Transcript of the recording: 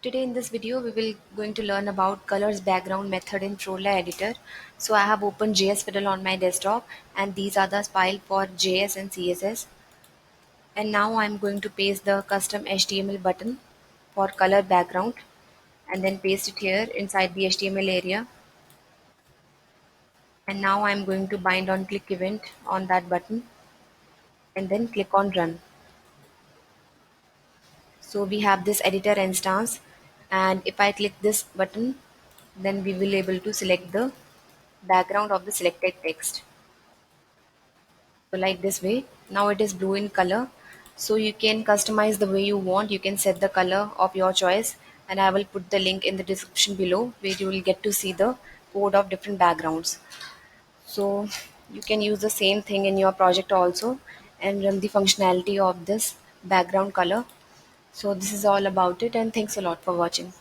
Today in this video we will going to learn about colors background method in Froala editor. So I have opened JSFiddle on my desktop and these are the file for JS and CSS. And now I'm going to paste the custom HTML button for color background and then paste it here inside the HTML area. And now I'm going to bind on click event on that button and then click on run. So we have this editor instance, and if I click this button then we will able to select the background of the selected text. So like this way, now it is blue in color. So you can customize the way you want. You can set the color of your choice, and I will put the link in the description below where you will get to see the code of different backgrounds. So you can use the same thing in your project also and run the functionality of this background color. So this is all about it, and thanks a lot for watching.